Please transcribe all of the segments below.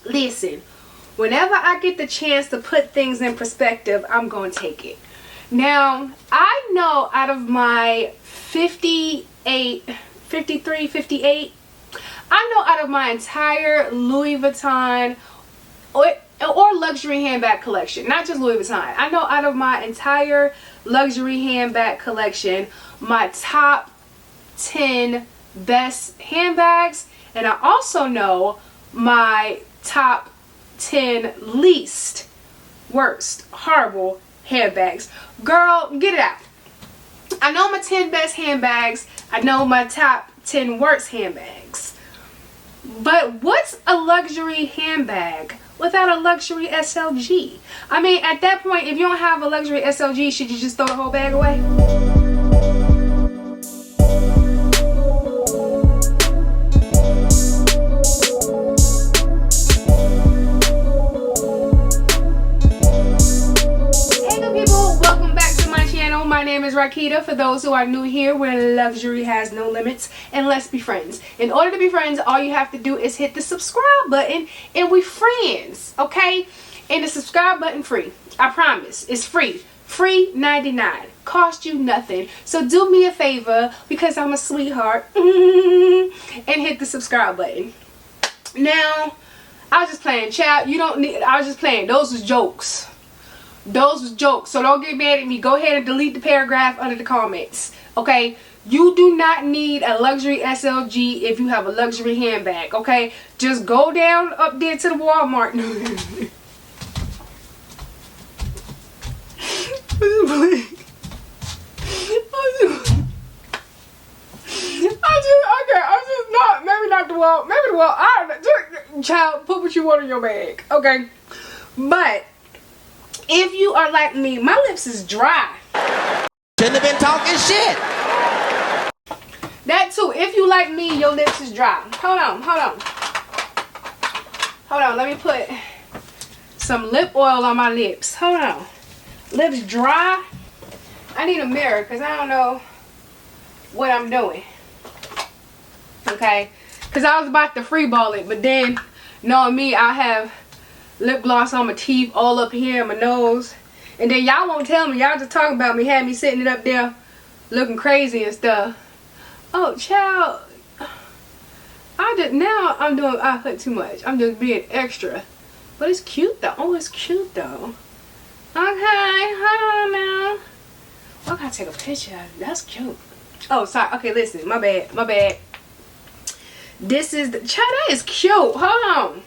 listen, whenever I get the chance to put things in perspective, I'm going to take it. Now, I know out of my 58, I know out of my entire Louis Vuitton or luxury handbag collection, not just Louis Vuitton, I know out of my entire luxury handbag collection, my top 10 best handbags, and I also know my top 10 least worst horrible handbags. Girl, get it out. I know my 10 best handbags, I know my top 10 worst handbags, but what's a luxury handbag without a luxury SLG? I mean, at that point, if you don't have a luxury SLG, should you just throw the whole bag away? My name is Rakita. For those who are new here, where luxury has no limits, and let's be friends. In order to be friends, all you have to do is hit the subscribe button and we friends, okay? And the subscribe button free. I promise. It's free. Free 99. Cost you nothing. So do me a favor, because I'm a sweetheart, and hit the subscribe button. Now, I was just playing, child. You don't need, I was just playing. Those was jokes. Those was jokes, so don't get mad at me. Go ahead and delete the paragraph under the comments, okay? You do not need a luxury SLG if you have a luxury handbag, okay? Just go down up there to the Walmart. I'm just not, maybe not the wall, maybe the wall. Child, put what you want in your bag, okay? But if you are like me, my lips is dry. Shouldn't have been talking shit. That too. If you like me, your lips is dry. Hold on. Let me put some lip oil on my lips. Hold on. Lips dry. I need a mirror because I don't know what I'm doing. Okay? Because I was about to freeball it, but then, knowing me, I have lip gloss on my teeth, all up here in my nose, and then y'all won't tell me. Y'all just talking about me, had me sitting it up there looking crazy and stuff. Oh, child, I put too much. I'm just being extra, but it's cute though. Oh, it's cute though. Okay, hold on now. Well, I gotta take a picture of it. That's cute. Oh, sorry. Okay, listen, my bad. This is the child. That is cute. Hold on.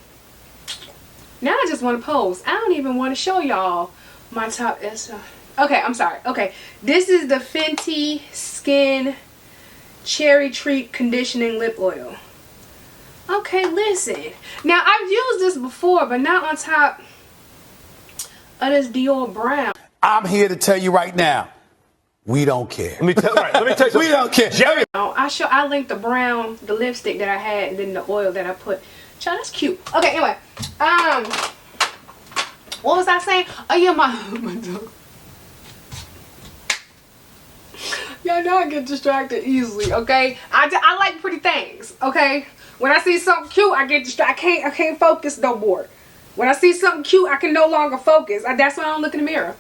Now I just want to pose. I don't even want to show y'all my top SL. Okay, I'm sorry. Okay, this is the Fenty Skin Cherry Treat Conditioning Lip Oil. Okay, listen. Now, I've used this before, but not on top of this Dior brown. I'm here to tell you right now, we don't care. Let me tell you We don't care. Jerry. I linked the brown, the lipstick that I had, and then the oil that I put. Child, that's cute. Okay, anyway. What was I saying? Oh yeah, my dog. Y'all know I get distracted easily, okay? I like pretty things, okay? When I see something cute, I get distracted. I can't focus no more. When I see something cute, I can no longer focus. That's why I don't look in the mirror.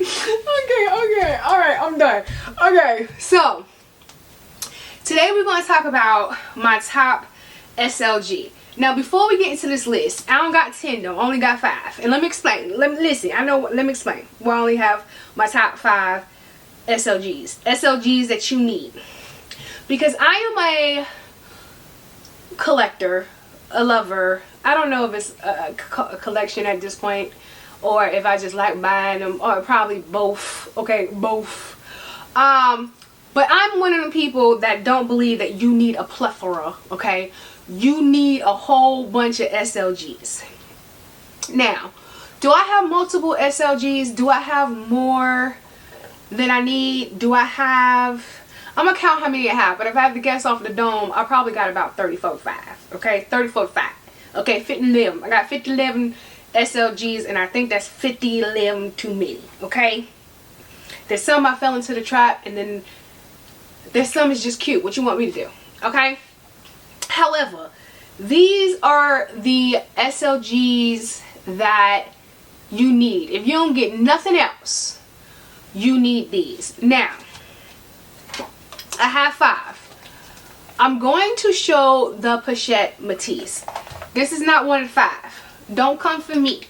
Okay, alright, I'm done. Okay, so today we're going to talk about my top SLG. Now, before we get into this list, I don't got 10 though, I only got 5. And let me explain. Let me explain. We only have my top 5 SLGs. SLGs that you need. Because I am a collector, a lover. I don't know if it's a collection at this point, or if I just like buying them, or probably both. Okay, both. But I'm one of the people that don't believe that you need a plethora, okay? You need a whole bunch of SLGs. Now, do I have multiple SLGs? Do I have more than I need? Do I have... I'm going to count how many I have, but if I have to guess off the dome, I probably got about 34.5, okay? 34.5. Okay, 50-11. I got 50-11 SLGs, and I think that's 50-11 too many, okay? There's some I fell into the trap, and then there's some is just cute. What you want me to do, okay? However, these are the SLGs that you need. If you don't get nothing else, you need these. Now, I have 5. I'm going to show the Pochette Matisse. This is not one of the 5. Don't come for me.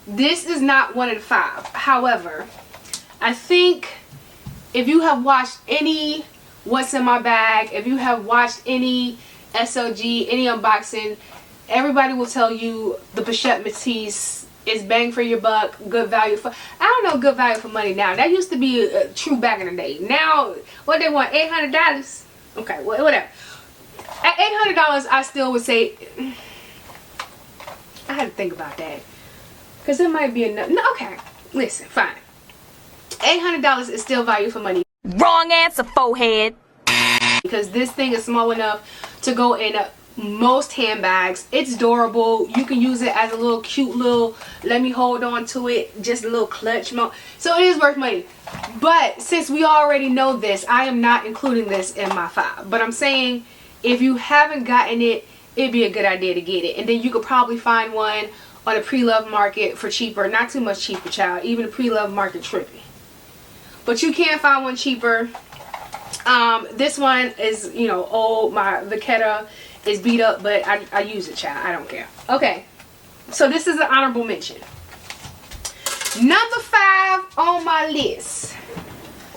This is not one of the 5. However, I think if you have watched any What's in My Bag, if you have watched any SLG, any unboxing, everybody will tell you the Pochette Matisse is bang for your buck, good value for, I don't know, good value for money now. That used to be true back in the day. Now, what they want, $800? Okay, whatever. At $800, I still would say, I had to think about that. Because it might be enough. No, okay, listen, fine. $800 is still value for money. Wrong answer, forehead. Because this thing is small enough to go in most handbags. It's durable. You can use it as a little cute little, let me hold on to it, just a little clutch mode. So it is worth money. But since we already know this, I am not including this in my 5. But I'm saying if you haven't gotten it, it'd be a good idea to get it. And then you could probably find one on a pre-love market for cheaper. Not too much cheaper, child. Even the pre-love market trippy. But you can find one cheaper. This one is, you know, old. My Vachetta is beat up, but I use it, child. I don't care. Okay. So this is an honorable mention. Number 5 on my list.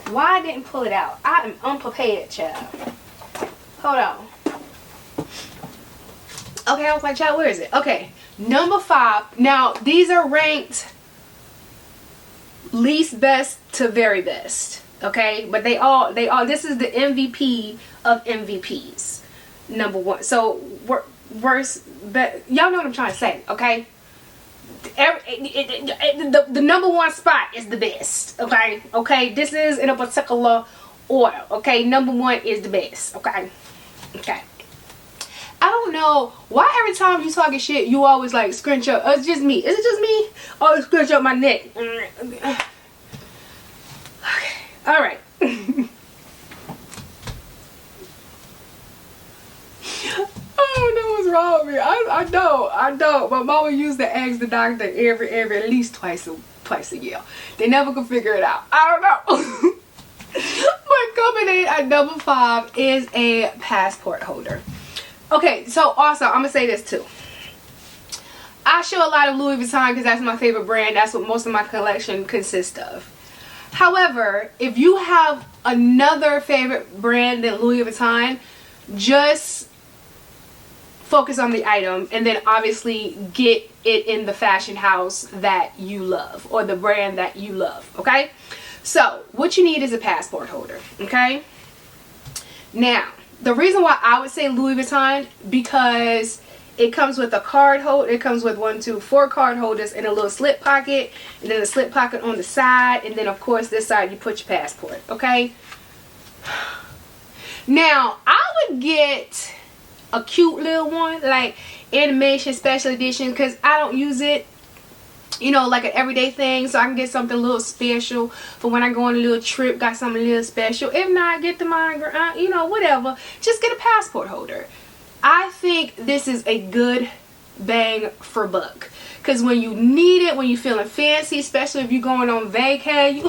Why I didn't pull it out? I am unprepared, child. Hold on. Okay, I was like, child, where is it? Okay. Number 5. Now, these are ranked least best to very best, okay, but they all this is the MVP of MVPs, number 1. So worst, but y'all know what I'm trying to say, okay? The number 1 spot is the best, okay, this is in a particular order, okay? Number 1 is the best, okay. I don't know why every time you talking shit, you always like scrunch up. It's just me. Is it just me? Oh, scrunch up my neck. Okay. All right. I don't know what's wrong with me. I don't. My mama used to ask the doctor every at least twice a year. They never could figure it out. I don't know. But coming in at number 5 is a passport holder. Okay, so also, I'm going to say this too. I show a lot of Louis Vuitton because that's my favorite brand. That's what most of my collection consists of. However, if you have another favorite brand than Louis Vuitton, just focus on the item and then obviously get it in the fashion house that you love or the brand that you love, okay? So, what you need is a passport holder, okay? Now, the reason why I would say Louis Vuitton, because it comes with a card holder. It comes with 4 card holders and a little slip pocket, and then a slip pocket on the side, and then of course this side you put your passport, okay? Now, I would get a cute little one, like animation special edition, because I don't use it, you know, like an everyday thing, so I can get something a little special for when I go on a little trip, got something a little special. If not, get the Monogram, you know, whatever. Just get a passport holder. I think this is a good bang for buck. Because when you need it, when you're feeling fancy, especially if you're going on vacay, you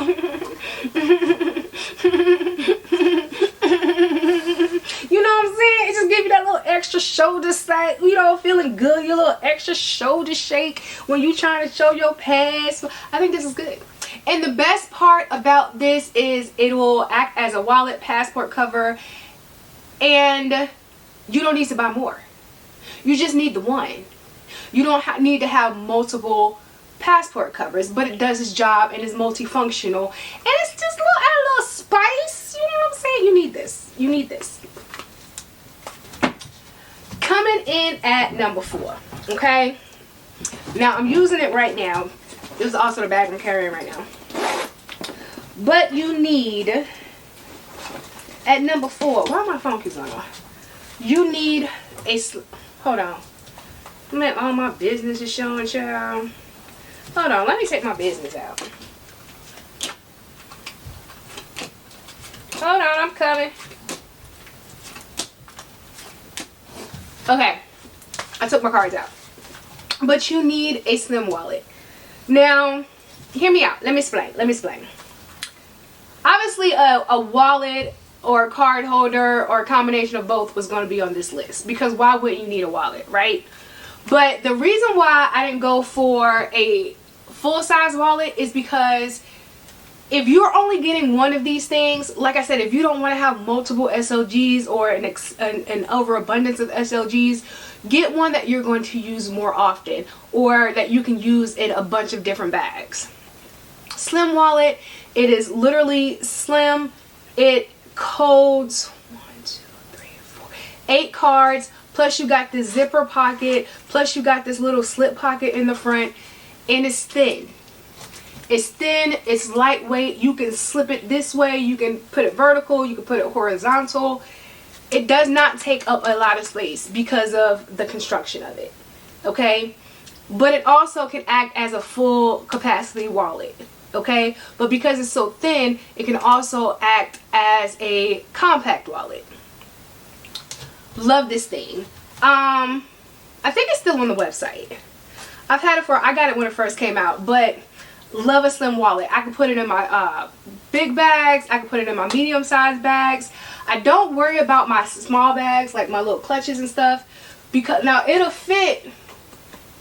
know what I'm saying? It just gives you that little extra shoulder side, you know, feeling good, your little extra shoulder shake when you're trying to show your pass. I think this is good. And the best part about this is it will act as a wallet, passport cover, and you don't need to buy more. You just need the one. You don't need to have multiple passport covers, but it does its job and is multifunctional, and it's just add a little spice. You know what I'm saying? You need this. You need this. Coming in at number 4, okay? Now I'm using it right now. This is also the bag I'm carrying right now. But you need, at number 4, why my phone keeps on off? You need a, hold on. Man, all my business is showing, child. Hold on, let me take my business out. Hold on, I'm coming. Okay, I took my cards out. But you need a slim wallet. Now, hear me out. Let me explain. Obviously, a wallet or a card holder or a combination of both was going to be on this list. Because why wouldn't you need a wallet, right? But the reason why I didn't go for a full-size wallet is because if you're only getting one of these things, like I said, if you don't want to have multiple SLGs or an overabundance of SLGs, get one that you're going to use more often or that you can use in a bunch of different bags. Slim wallet, it is literally slim. It holds 8 cards, plus you got this zipper pocket, plus you got this little slip pocket in the front, and it's thin. It's thin, it's lightweight. You can slip it this way, you can put it vertical, you can put it horizontal. It does not take up a lot of space because of the construction of it, okay? But it also can act as a full capacity wallet, okay? But because it's so thin, it can also act as a compact wallet. Love this thing. I think it's still on the website. I got it when it first came out, but love a slim wallet. I can put it in my big bags. I can put it in my medium-sized bags. I don't worry about my small bags, like my little clutches and stuff, because now it'll fit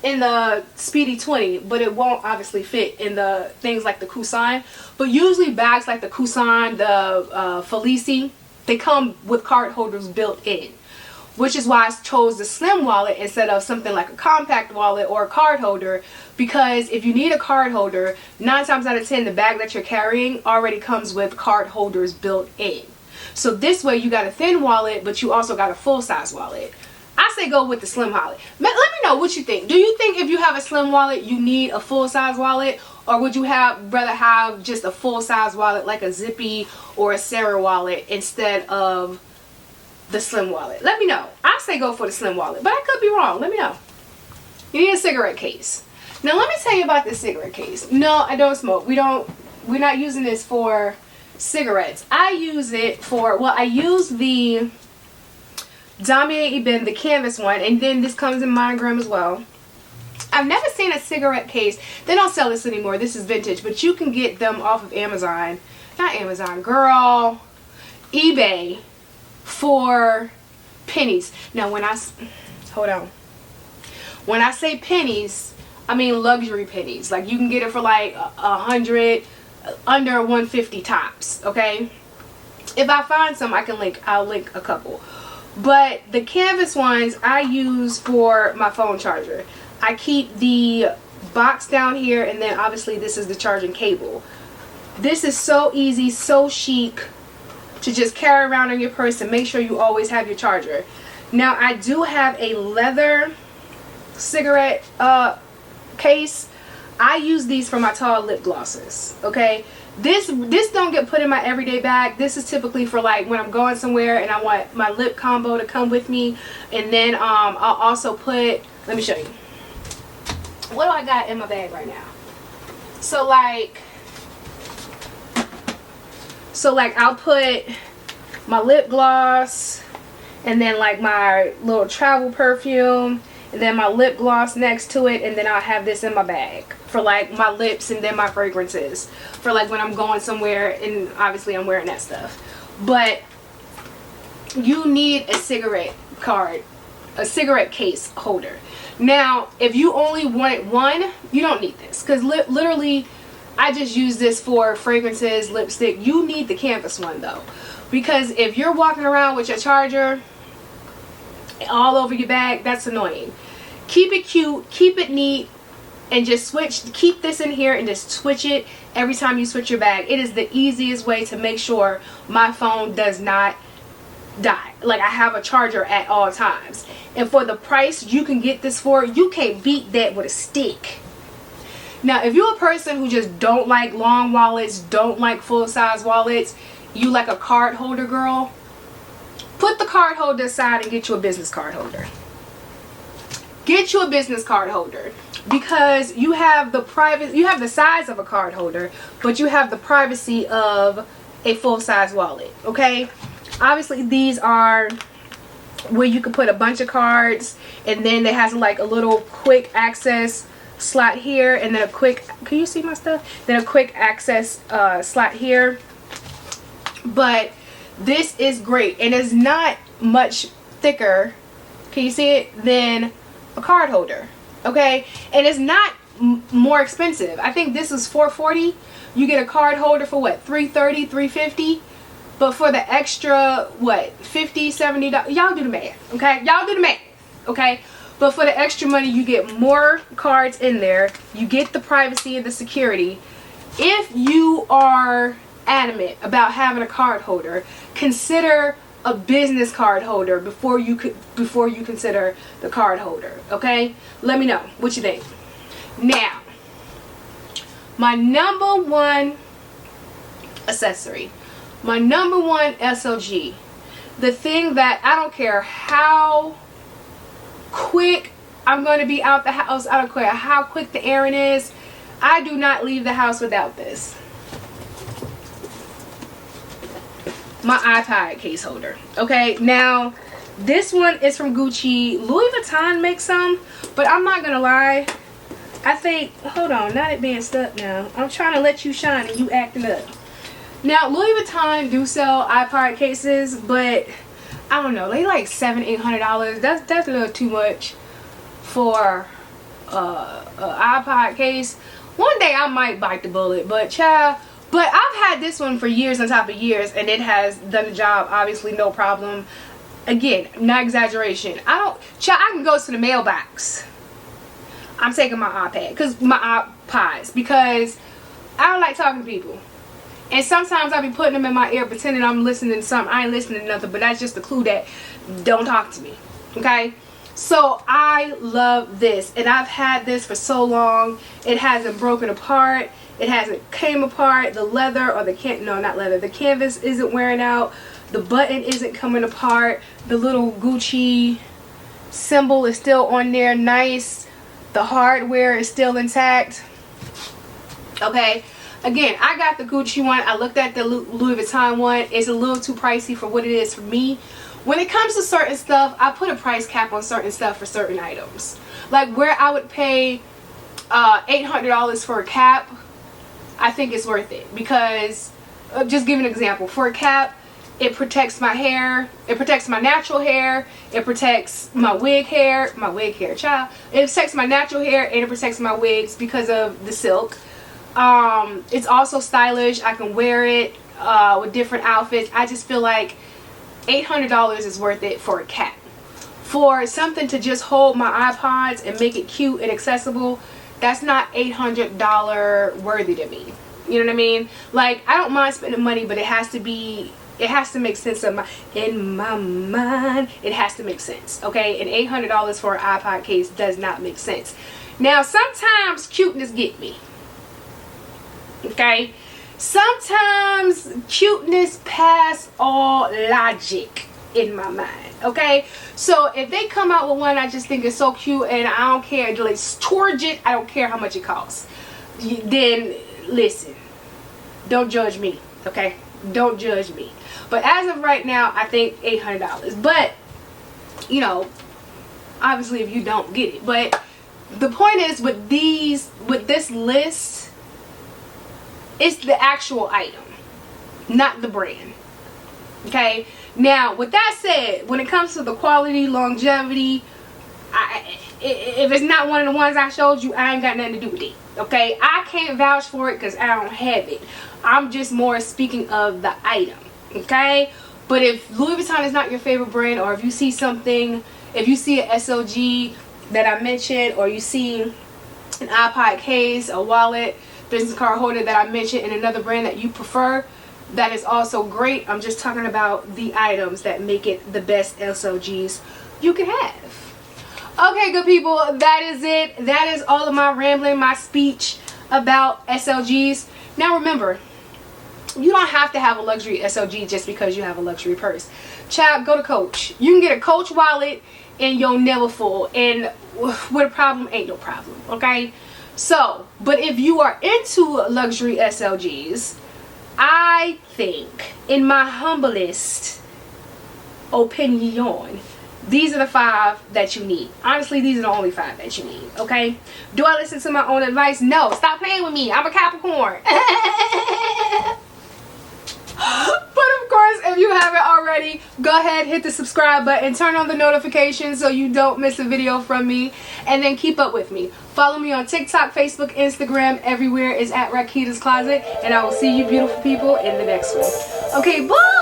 in the Speedy 20, but it won't obviously fit in the things like the Kusan. But usually bags like the Kusan, the Felici, they come with card holders built in, which is why I chose the slim wallet instead of something like a compact wallet or a card holder, because if you need a card holder, 9 times out of 10 the bag that you're carrying already comes with card holders built in. So this way you got a thin wallet, but you also got a full-size wallet. I say go with the slim wallet. Let me know what you think. Do you think if you have a slim wallet you need a full-size wallet, or would you rather have just a full-size wallet like a Zippy or a Sarah wallet instead of the slim wallet? Let me know. I say go for the slim wallet, but I could be wrong. Let me know. You need a cigarette case. Now let me tell you about this cigarette case. No, I don't smoke. We're not using this for cigarettes. I use it for, well, I use the Damier Ebene, the canvas one, and then this comes in Monogram as well. I've never seen a cigarette case. They don't sell this anymore. This is vintage, but you can get them off of Amazon. Not Amazon, girl. eBay for pennies. Now when I say pennies, I mean luxury pennies. Like you can get it for like 100, under 150 tops, okay? If I find some, I'll link a couple. But the canvas ones I use for my phone charger. I keep the box down here, and then obviously this is the charging cable. This is so easy, so chic to just carry around in your purse and make sure you always have your charger. Now I do have a leather cigarette case. I use these for my tall lip glosses, okay? This don't get put in my everyday bag. This is typically for like when I'm going somewhere and I want my lip combo to come with me. And then I'll also put, let me show you. What do I got in my bag right now? So like I'll put my lip gloss, and then like my little travel perfume, and then my lip gloss next to it, and then I'll have this in my bag for like my lips, and then my fragrances for like when I'm going somewhere, and obviously I'm wearing that stuff. But you need a cigarette case holder. Now if you only wanted one, you don't need this, because literally I just use this for fragrances, lipstick. You need the canvas one though, because if you're walking around with your charger all over your bag, that's annoying. Keep it cute, keep it neat, and just keep this in here and just switch it every time you switch your bag. It is the easiest way to make sure my phone does not die. Like I have a charger at all times. And for the price you can get this for, you can't beat that with a stick. Now if you're a person who just don't like long wallets, don't like full-size wallets, you like a card holder girl, put the card holder aside and get you a business card holder. Get you a business card holder, because you have the size of a card holder, but you have the privacy of a full-size wallet, okay? Obviously these are where you can put a bunch of cards, and then it has like a little quick access slot here, and then a quick, can you see my stuff? Then a quick access slot here. But this is great, and it's not much thicker, can you see it, than a card holder, okay? And it's not more expensive. I think this is $4.40. You get a card holder for what, $3.30, $3.50? But for the extra, what, $50, $70, y'all do the math, okay? Y'all do the math, okay? But for the extra money, you get more cards in there. You get the privacy and the security. If you are adamant about having a card holder, consider a business card holder before you consider the card holder, okay? Let me know what you think. Now, my number one accessory, my number one SLG, the thing that I don't care how quick I'm going to be out the house, I don't care how quick the errand is, I do not leave the house without this. My iPod case holder. Okay, now this one is from Gucci. Louis Vuitton makes some, but I'm not gonna lie, I think, hold on, not it being stuck now. I'm trying to let you shine and you acting up. Now Louis Vuitton do sell iPod cases, but I don't know, they like $700-800. That's a little too much for an iPod case. One day I might bite the bullet, but child. But I've had this one for years on top of years, and it has done the job, obviously, no problem. Again, not exaggeration. I can go to the mailbox. I'm taking my iPods, because I don't like talking to people. And sometimes I'll be putting them in my ear, pretending I'm listening to something. I ain't listening to nothing, but that's just the clue that don't talk to me, okay? So I love this, and I've had this for so long. It hasn't broken apart. It hasn't came apart. The leather, or the the canvas isn't wearing out. The button isn't coming apart. The little Gucci symbol is still on there, nice. The hardware is still intact. Okay, again, I got the Gucci one. I looked at the Louis Vuitton one. It's a little too pricey for what it is for me. When it comes to certain stuff, I put a price cap on certain stuff for certain items. Like where I would pay $800 for a cap, I think it's worth it, because just give an example. For a cap, it protects my hair, it protects my natural hair, it protects my wig hair, child. It protects my natural hair, and it protects my wigs because of the silk. It's also stylish. I can wear it with different outfits. I just feel like $800 is worth it for a cap. For something to just hold my iPods and make it cute and accessible, that's not $800 worthy to me. You know what I mean? Like, I don't mind spending money, but it has to make sense in my mind. It has to make sense, okay? And $800 for an iPod case does not make sense. Now, sometimes cuteness get me, okay? Sometimes cuteness pass all logic in my mind, okay? So if they come out with one I just think is so cute, and I don't care, like Torget, I don't care how much it costs, then listen, don't judge me, okay? Don't judge me. But as of right now, I think $800. But you know, obviously if you don't, get it. But the point is, with this list, it's the actual item, not the brand, okay? Now, with that said, when it comes to the quality, longevity, if it's not one of the ones I showed you, I ain't got nothing to do with it, okay? I can't vouch for it because I don't have it. I'm just more speaking of the item, okay? But if Louis Vuitton is not your favorite brand, or if you see something, if you see an SLG that I mentioned, or you see an iPod case, a wallet, business card holder that I mentioned in another brand that you prefer, that is also great. I'm just talking about the items that make it the best SLGs you can have. Okay, good people, that is it. That is all of my rambling, my speech about SLGs. Now remember, you don't have to have a luxury SLG just because you have a luxury purse. Child, go to Coach. You can get a Coach wallet and you'll never full. And with a problem, ain't no problem, okay? So, but if you are into luxury SLGs, I think, in my humblest opinion, these are the 5 that you need. Honestly, these are the only 5 that you need, okay? Do I listen to my own advice? No. Stop playing with me. I'm a Capricorn. But of course, if you haven't already, go ahead, hit the subscribe button, turn on the notifications so you don't miss a video from me, and then keep up with me. Follow me on TikTok, Facebook, Instagram. Everywhere is at Rakita's Closet, and I will see you beautiful people in the next one. Okay, bye!